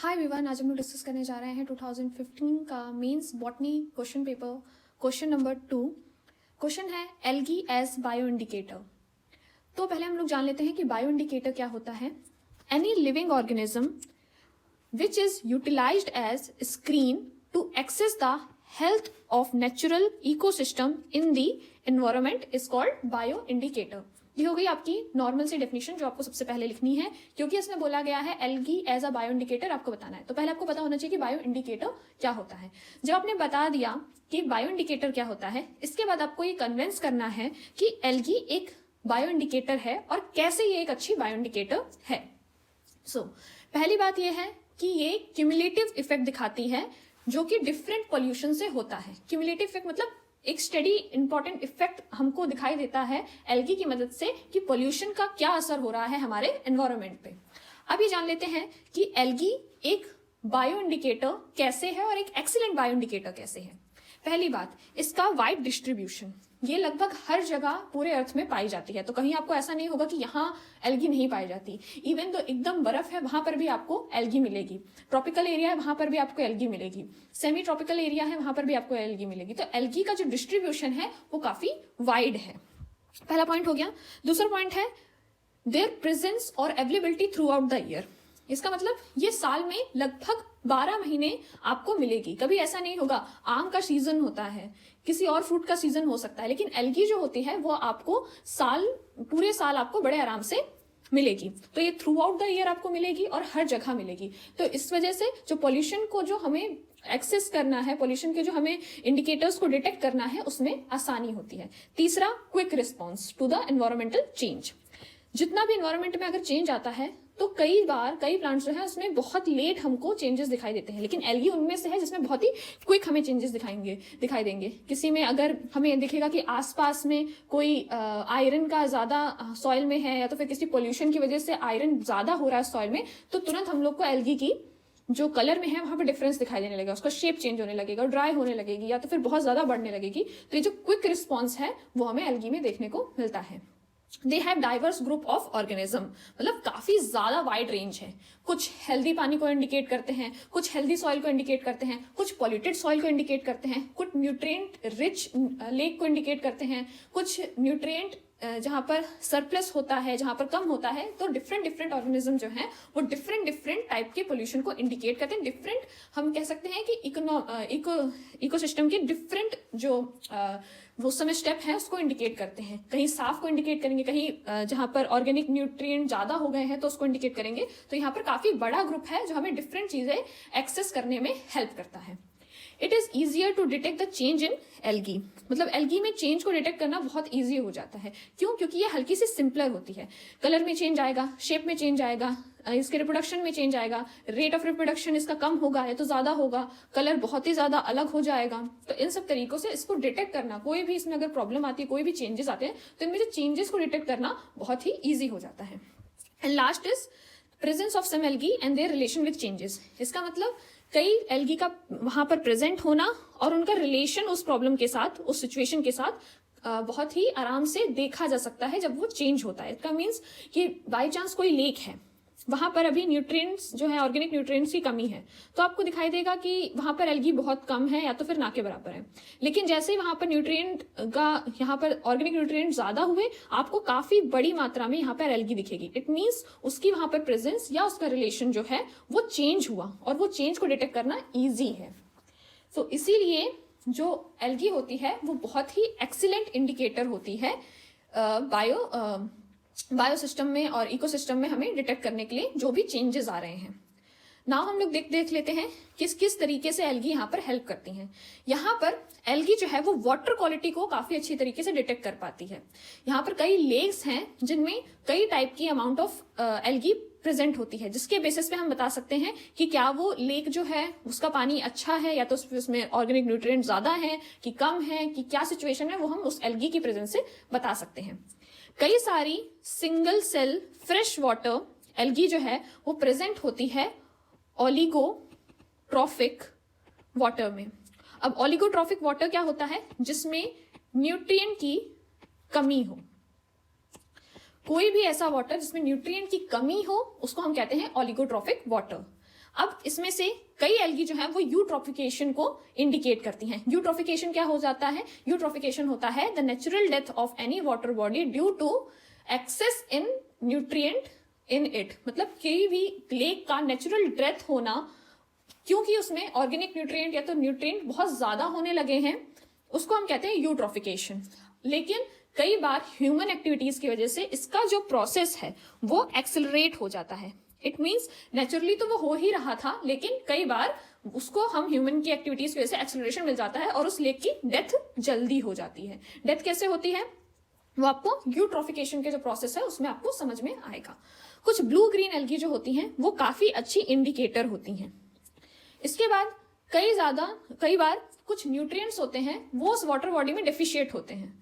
Hi everyone, आज हम लोग डिस्कस करने जा रहे हैं 2015 का mains botany question paper question number 2। Question है एल्गी एज बायो इंडिकेटर। तो पहले हम लोग जान लेते हैं कि बायो इंडिकेटर क्या होता है। Any living organism which is utilized as screen to access the health of natural ecosystem in the environment is called bio indicator. ये हो गई आपकी नॉर्मल सी डेफिनेशन जो आपको सबसे पहले लिखनी है, क्योंकि इसमें बोला गया है algae as a bio indicator आपको बताना है। तो पहले आपको पता होना चाहिए कि बायो इंडिकेटर क्या होता है। जब आपने बता दिया कि बायो इंडिकेटर क्या होता है, इसके बाद आपको ये कन्विंस करना है कि एल्गी एक बायो इंडिकेटर है और कैसे ये एक अच्छी बायो इंडिकेटर है। पहली बात ये है कि ये क्यूमुलेटिव इफेक्ट दिखाती है जो कि डिफरेंट पॉल्यूशन से होता है। क्यूमुलेटिव इफेक्ट मतलब एक स्टडी इंपॉर्टेंट इफेक्ट हमको दिखाई देता है एल्गी की मदद से कि पोल्यूशन का क्या असर हो रहा है हमारे एनवायरनमेंट पे। अब ये जान लेते हैं कि एल्गी एक बायो इंडिकेटर कैसे है और एक एक्सीलेंट बायो इंडिकेटर कैसे है। पहली बात, इसका वाइड डिस्ट्रीब्यूशन, ये लगभग हर जगह पूरे अर्थ में पाई जाती है। तो कहीं आपको ऐसा नहीं होगा कि यहाँ एल्गी नहीं पाई जाती। इवन तो एकदम बर्फ है वहां पर भी आपको एल्गी मिलेगी, ट्रॉपिकल एरिया है वहां पर भी आपको एल्गी मिलेगी, सेमी ट्रॉपिकल एरिया है वहां पर भी आपको एल्गी मिलेगी। तो एल्गी का जो डिस्ट्रीब्यूशन है वो काफी वाइड है। पहला पॉइंट हो गया। दूसरा पॉइंट है देयर प्रेजेंस और availability through out the year. इसका मतलब ये साल में लगभग 12 महीने आपको मिलेगी। कभी ऐसा नहीं होगा आम का सीजन होता है, किसी और फ्रूट का सीजन हो सकता है, लेकिन एल्गी जो होती है वो आपको पूरे साल आपको बड़े आराम से मिलेगी। तो ये थ्रू आउट द ईयर आपको मिलेगी और हर जगह मिलेगी। तो इस वजह से जो पॉल्यूशन को जो हमें एक्सेस करना है, पॉल्यूशन के जो हमें इंडिकेटर्स को डिटेक्ट करना है, उसमें आसानी होती है। तीसरा, quick response to the environmental change. जितना भी एनवायरमेंट में अगर चेंज आता है तो कई प्लांट्स जो है उसमें बहुत लेट हमको चेंजेस दिखाई देते हैं, लेकिन एल्गी उनमें से है जिसमें बहुत ही क्विक हमें चेंजेस दिखाई देंगे। किसी में अगर हमें दिखेगा कि आसपास में कोई आयरन का ज्यादा सॉइल में है या तो फिर किसी पोल्यूशन की वजह से आयरन ज्यादा हो रहा है सॉइल में, तो तुरंत हम लोग को एल्गी की जो कलर में है वहां पर डिफरेंस दिखाई देने लगेगा, उसका शेप चेंज होने लगेगा, ड्राई होने लगेगी या तो फिर बहुत ज्यादा बढ़ने लगेगी। तो ये जो क्विक रिस्पॉन्स है वो हमें एल्गी में देखने को मिलता है। They have diverse group of organism, मतलब काफी ज्यादा वाइड रेंज है। कुछ हेल्दी पानी को इंडिकेट करते हैं, कुछ हेल्दी सॉइल को इंडिकेट करते हैं, कुछ पॉल्यूटेड सॉइल को इंडिकेट करते हैं, कुछ न्यूट्रिएंट रिच लेक को इंडिकेट करते हैं, कुछ न्यूट्रिएंट जहां पर सरप्लस होता है, जहां पर कम होता है। तो डिफरेंट ऑर्गेनिज्म जो है वो डिफरेंट टाइप के पोल्यूशन को इंडिकेट करते हैं। डिफरेंट हम कह सकते हैं कि इकोसिस्टम के डिफरेंट जो वो समय स्टेप है उसको इंडिकेट करते हैं। कहीं साफ को इंडिकेट करेंगे, कहीं जहां पर ऑर्गेनिक न्यूट्रिएंट ज्यादा हो गए हैं तो उसको इंडिकेट करेंगे। तो यहाँ पर काफी बड़ा ग्रुप है जो हमें डिफरेंट चीजें एक्सेस करने में हेल्प करता है। It is easier to detect the change in algae, मतलब एल्गी में चेंज को डिटेक्ट करना बहुत ईजी हो जाता है। क्यों? क्योंकि ये हल्की सी सिंपलर होती है। कलर में चेंज आएगा, शेप में चेंज आएगा, इसके रिप्रोडक्शन में चेंज आएगा, रेट ऑफ रिप्रोडक्शन इसका कम होगा या तो ज्यादा होगा, कलर बहुत ही ज्यादा अलग हो जाएगा। तो इन सब तरीकों से इसको डिटेक्ट करना, कोई भी इसमें अगर प्रॉब्लम आती है, कोई भी चेंजेस आते हैं तो इनमें से चेंजेस को डिटेक्ट करना बहुत ही ईजी हो जाता है। And last is presence of some algae and their relation with changes. इसका मतलब कई एल्गी का वहां पर प्रेजेंट होना और उनका रिलेशन उस प्रॉब्लम के साथ, उस सिचुएशन के साथ बहुत ही आराम से देखा जा सकता है जब वो चेंज होता है। इसका मीन्स कि बाई चांस कोई लेक है, वहां पर अभी न्यूट्रिएंट्स जो है, ऑर्गेनिक न्यूट्रिएंट्स की कमी है, तो आपको दिखाई देगा कि वहां पर एल्गी बहुत कम है या तो फिर ना के बराबर है। लेकिन जैसे ही वहां पर यहाँ पर ऑर्गेनिक न्यूट्रिएंट ज्यादा हुए, आपको काफी बड़ी मात्रा में यहाँ पर एल्गी दिखेगी। इट मीन्स उसकी वहां पर प्रेजेंस या उसका रिलेशन जो है वो चेंज हुआ और वो चेंज को डिटेक्ट करना ईजी है। तो इसीलिए जो एल्गी होती है वो बहुत ही एक्सीलेंट इंडिकेटर होती है बायोसिस्टम में और इकोसिस्टम में हमें डिटेक्ट करने के लिए जो भी चेंजेस आ रहे हैं। नाउ हम लोग देख लेते हैं किस किस तरीके से एल्गी यहाँ पर हेल्प करती हैं। यहाँ पर एल्गी जो है वो वाटर क्वालिटी को काफी अच्छी तरीके से डिटेक्ट कर पाती है। यहाँ पर कई लेक्स हैं जिनमें कई टाइप की अमाउंट ऑफ एल्गी प्रेजेंट होती है, जिसके बेसिस पे हम बता सकते हैं कि क्या वो लेक जो है उसका पानी अच्छा है या तो उसमें ऑर्गेनिक न्यूट्रिएंट ज्यादा है कि कम है, कि क्या सिचुएशन है, वो हम उस एल्गी की प्रेजेंस से बता सकते हैं। कई सारी single cell fresh water algae जो है वो प्रेजेंट होती है ओलिगोट्रॉफिक वाटर में। अब ओलिगोट्रॉफिक वाटर क्या होता है? जिसमें न्यूट्रिएंट की कमी हो। कोई भी ऐसा वाटर जिसमें न्यूट्रिएंट की कमी हो उसको हम कहते हैं ओलिगोट्रॉफिक वाटर। अब इसमें से कई एल्गी जो है वो यूट्रोफिकेशन को इंडिकेट करती हैं। यूट्रोफिकेशन क्या हो जाता है? यूट्रोफिकेशन होता है the natural death of any water body due to excess in nutrient in it. मतलब कोई भी लेक का नेचुरल डेथ होना, क्योंकि उसमें ऑर्गेनिक न्यूट्रिएंट या तो न्यूट्रिएंट बहुत ज्यादा होने लगे हैं, उसको हम कहते हैं यूट्रोफिकेशन। लेकिन कई बार ह्यूमन एक्टिविटीज की वजह से इसका जो प्रोसेस है वो एक्सेलरेट हो जाता है। इट मीन्स नेचुरली तो वो हो ही रहा था, लेकिन कई बार उसको हम ह्यूमन की एक्टिविटीज की वजह से एक्सेलरेशन मिल जाता है और उस लेक की डेथ जल्दी हो जाती है। डेथ कैसे होती है वो आपको यूट्रोफिकेशन के जो प्रोसेस है उसमें आपको समझ में आएगा। कुछ ब्लू ग्रीन एल्गी जो होती हैं वो काफी अच्छी इंडिकेटर होती हैं। इसके बाद कई बार कुछ न्यूट्रिएंट्स होते हैं वो उस वाटर बॉडी में डेफिशिएट होते हैं,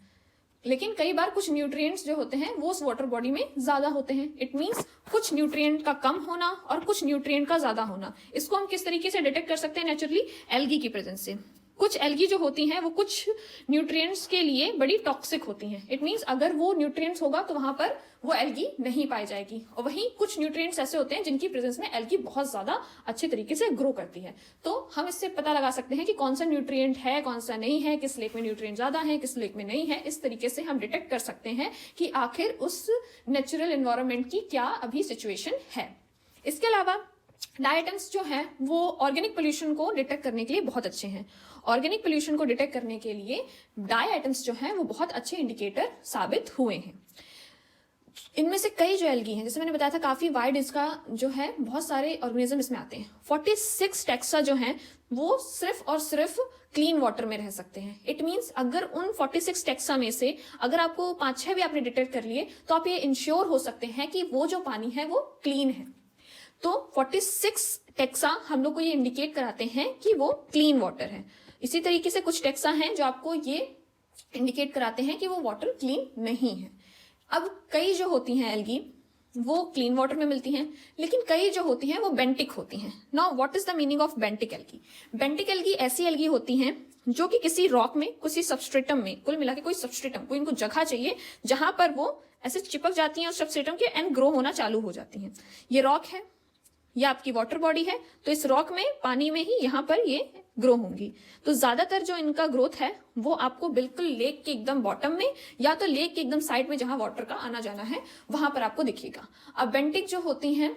लेकिन कई बार कुछ न्यूट्रिएंट्स जो होते हैं वो उस वाटर बॉडी में ज्यादा होते हैं। इट मींस कुछ न्यूट्रिएंट का कम होना और कुछ न्यूट्रिएंट का ज्यादा होना। इसको हम किस तरीके से डिटेक्ट कर सकते हैं? नेचुरली एल्गी की प्रेजेंस से। कुछ एल्गी जो होती हैं वो कुछ न्यूट्रिएंट्स के लिए बड़ी टॉक्सिक होती हैं। इट मींस अगर वो न्यूट्रिएंट्स होगा तो वहां पर वो एल्गी नहीं पाई जाएगी। और वहीं कुछ न्यूट्रिएंट्स ऐसे होते हैं जिनकी प्रेजेंस में एल्गी बहुत ज्यादा अच्छे तरीके से ग्रो करती है। तो हम इससे पता लगा सकते हैं कि कौन सा न्यूट्रिएंट है, कौन सा नहीं है, किस लेक में न्यूट्रिएंट ज्यादा है, किस लेक में नहीं है। इस तरीके से हम डिटेक्ट कर सकते हैं कि आखिर उस नेचुरल एनवायरनमेंट की क्या अभी सिचुएशन है। इसके अलावा डाई आइटम्स जो हैं वो ऑर्गेनिक पोल्यूशन को डिटेक्ट करने के लिए बहुत अच्छे हैं। ऑर्गेनिक पोल्यूशन को डिटेक्ट करने के लिए डाई आइटम्स जो हैं वो बहुत अच्छे इंडिकेटर साबित हुए हैं। इनमें से कई जो एल्गी हैं, जैसे मैंने बताया था काफी वाइड इसका जो है बहुत सारे ऑर्गेनिज्म इसमें आते हैं। 46 टेक्सा जो हैं वो सिर्फ और सिर्फ क्लीन वाटर में रह सकते हैं। इट मींस अगर उन 46 टेक्सा में से अगर आपको 5-6 भी आपने डिटेक्ट कर लिए तो आप ये इंश्योर हो सकते हैं कि वो जो पानी है वो क्लीन है। तो 46 टेक्सा हम लोग को ये इंडिकेट कराते हैं कि वो क्लीन वाटर है। इसी तरीके से कुछ टेक्सा हैं जो आपको ये इंडिकेट कराते हैं कि वो वाटर क्लीन नहीं है। अब कई जो होती हैं एल्गी वो क्लीन वाटर में मिलती हैं, लेकिन कई जो होती हैं वो बेंटिक होती हैं। Now what is the meaning of Bentinck algae? Bentinck algae ऐसी एल्गी होती हैं जो कि किसी रॉक में, किसी सबस्ट्रेटम में, कुल मिला के कोई सबस्ट्रेटम, कोई इनको जगह चाहिए जहां पर वो ऐसे चिपक जाती हैं उस सबस्ट्रेटम के एंड ग्रो होना चालू हो जाती हैं। ये रॉक है, ये आपकी वाटर बॉडी है, तो इस रॉक में, पानी में ही यहाँ पर ये ग्रो होंगी। तो ज्यादातर जो इनका ग्रोथ है वो आपको बिल्कुल लेक के एकदम बॉटम में या तो लेक के एकदम साइड में जहां वाटर का आना जाना है वहां पर आपको दिखेगा। अब बेंटिक जो होती हैं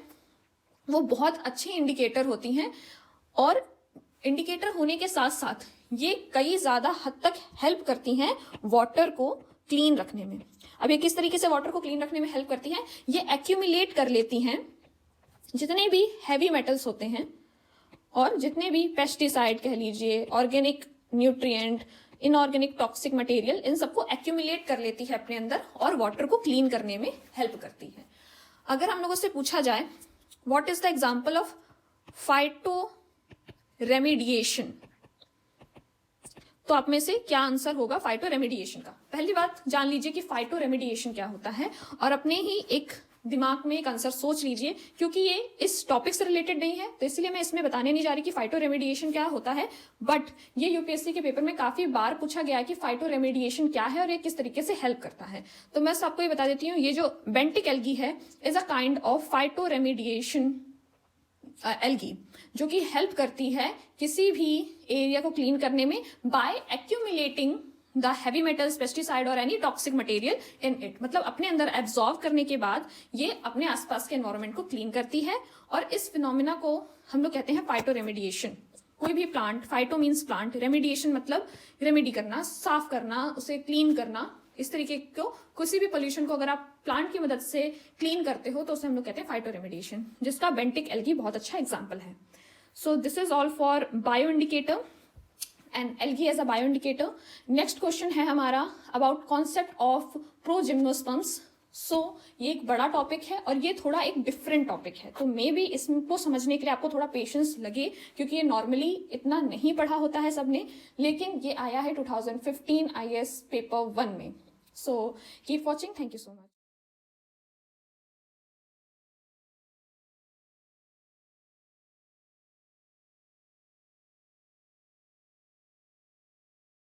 वो बहुत अच्छी इंडिकेटर होती हैं और इंडिकेटर होने के साथ साथ ये कई ज्यादा हद तक हेल्प करती हैं वाटर को क्लीन रखने में। अब ये किस तरीके से वाटर को क्लीन रखने में हेल्प करती हैं? ये एक्यूमुलेट कर लेती हैं जितने भी हैवी मेटल्स होते हैं और जितने भी पेस्टिसाइड कह लीजिए, organic nutrient, inorganic toxic material, इन सबको एक्यूमुलेट कर लेती है अपने अंदर और वाटर को क्लीन करने में हेल्प करती है। अगर हम लोगों से पूछा जाए what is the example of phyto remediation, तो आप में से क्या आंसर होगा फाइटो रेमिडिएशन का? पहली बात जान लीजिए कि फाइटो रेमिडिएशन क्या होता है और अपने ही एक दिमाग में एक आंसर सोच लीजिए, क्योंकि ये इस टॉपिक से रिलेटेड नहीं है तो इसलिए मैं इसमें बताने नहीं जा रही कि फाइटो रेमिडिएशन क्या होता है। बट ये यूपीएससी के पेपर में काफी बार पूछा गया है कि फाइटो रेमिडिएशन क्या है और ये किस तरीके से हेल्प करता है। तो मैं आपको ये बता देती हूँ, ये जो बेंटिक एल्गी है is a kind of phyto remediation algae जो कि हेल्प करती है किसी भी एरिया को क्लीन करने में by accumulating the heavy metals, pesticide और any toxic material in it. मतलब अपने अंदर एब्जॉर्व करने के बाद ये अपने आसपास के एनवायरनमेंट को क्लीन करती है और इस फिनोमिना को हम लोग कहते हैं फाइटो रेमिडिएशन। कोई भी plant, phyto means plant, remediation मतलब रेमेडी करना, साफ करना, उसे क्लीन करना। इस तरीके को किसी भी पोल्यूशन को अगर आप प्लांट की मदद से क्लीन करते हो तो उसे हम लोग कहते हैं फाइटो रेमिडिएशन, जिसका बेंटिक एल्गी बहुत अच्छा एग्जाम्पल है। So this is all for bio indicator and algae as a bioindicator. Next question है हमारा about concept of progymnosperms. So ये एक बड़ा टॉपिक है और ये थोड़ा एक डिफरेंट टॉपिक है, तो मे बी इसको समझने के लिए आपको थोड़ा पेशेंस लगे क्योंकि ये नॉर्मली इतना नहीं पढ़ा होता है सबने, लेकिन ये आया है 2015 IAS पेपर 1 में। So keep watching, thank you so much.